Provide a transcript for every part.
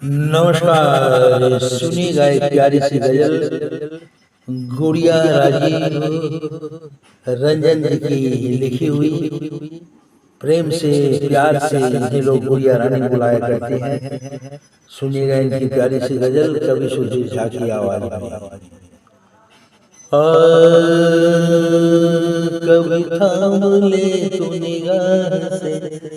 नमस्कार। सुनिएगा एक प्यारी सी गजल गुड़िया राजीव रंजन जी की लिखी हुई। प्रेम से प्यार से इन्हें लोग गुड़िया रानी बुलाया करते हैं। सुनिएगा इनकी प्यारी सी गजल कभी सुरजीत झा की आवाज में। कभी थाम ले तू निगाह से,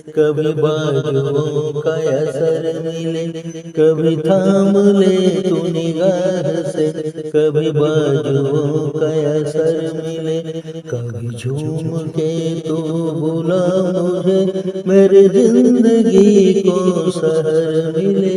कभी बाजुओं का असर मिले। कभी थाम ले तू निगाह से, कभी बाजुओं का असर मिले। कभी झूम के तू बुला मुझे, मेरी जिंदगी को सहर मिले।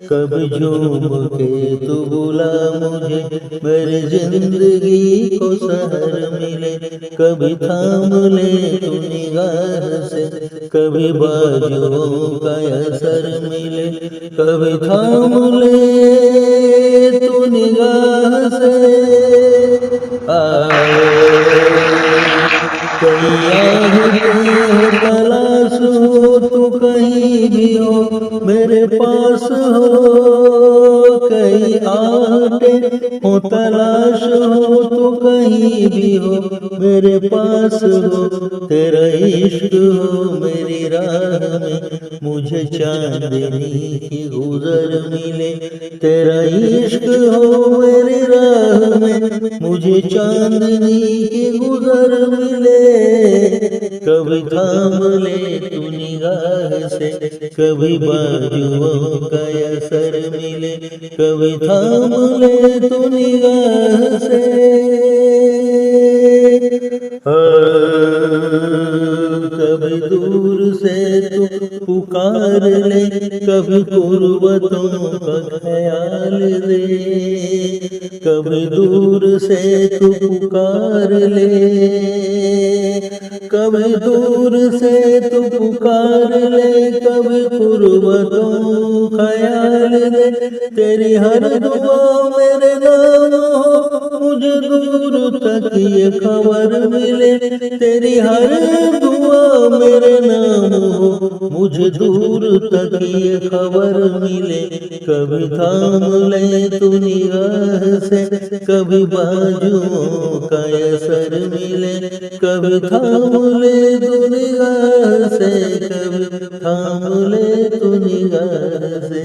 कभी झूम के तू बुला मुझे, मेरी जिंदगी को सहर मिले। कभी थाम ले तू निगाह से, कभी बाजुओं का असर मिले। कभी थाम ले तू निगाह से, कहीं तलाश हो तू कहीं भी हो मेरे पास हो। कहीं आते हो तलाश हो तू कहीं भी हो मेरे पास हो। तेरा इश्क हो मेरी राह में, मुझे चांदनी की गुजर मिले। तेरा इश्क हो मेरी राह में, मुझे चांदनी की गुजर मिले। कभी थाम ले तू निगाह से, कभी बाजुओं का असर मिले। कभी थाम ले तू निगाह से, कभी दूर से तू पुकार ले, कभी कुर्बतों का ख्याल दे। कभी दूर से तू पुकार ले, कभी दूर से तू पुकार ले। कभी कुर्बतों ख्याल दे, तेरी हर दुआ मेरे नाम हो, मुझे दूर तक ये खबर मिले। तेरी हर दुआ मेरे नाम हो, मुझे दूर तक ये खबर मिले। कभी थाम ले तू निगाह से, कभी बाजुओं का असर मिले। कभी थाम ले तू निगाह से, कभी थाम ले तू निगाह से।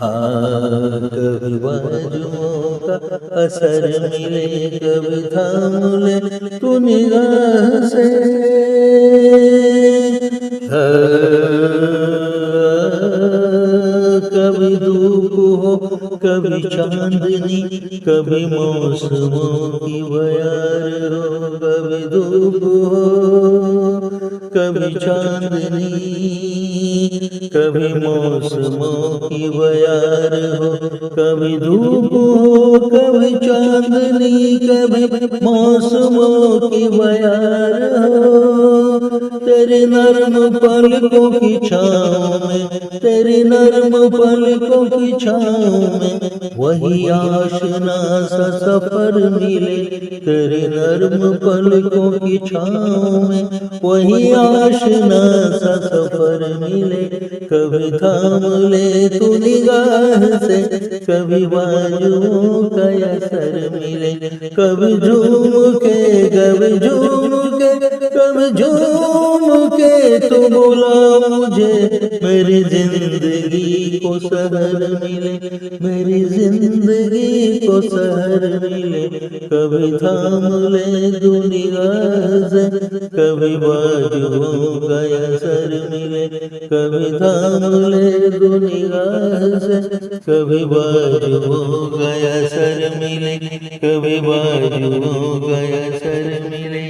कभी कभी बाजुओं का असर मिले। कभी थाम ले तू निगाह से, कभी धूप हो कभी चांदनी, कभी मौसमों की बयार हो। कभी धूप हो कभी चांदनी, कभी मौसमों की बयार हो। कभी धूप हो कभी चांदनी, कभी मौसमों की बयार हो। तेरे नर्म पलकों की छाँव में, तेरी नर्म पलकों की छाँव में, वही आशना सा सफर मिले। तेरे नर्म पलकों की छाँव में, वही आशना सा सफर मिले। कभी थाम ले तू निगाह से, कभी बाजुओं का असर मिले। कभी झूम के, कभी झूम के, कभी झूम के तू बुला मुझे, मेरी जिंदगी को सहर मिले। मेरी जिंदगी को सहर मिले। कभी थाम ले तू निगाह से, कभी बाजुओं का असर मिले। कभी थाम ले तू निगाह से, कभी बाजुओं का असर मिले। कभी बाजुओं का असर मिले।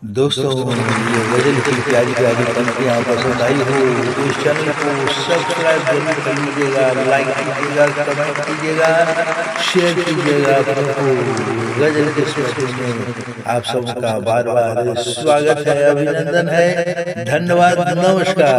दोस्तों, ये गजल की प्यारी प्यारी पंक्तियाँ पसंद आई हो तो इस चैनल को सब्सक्राइब जरूर कर लीजिएगा, लाइक कीजिएगा, कमेंट कीजिएगा, शेयर कीजिएगा। अपनों को गजल के स्मृति में आप सबका बार बार स्वागत है, अभिनंदन है। धन्यवाद, नमस्कार।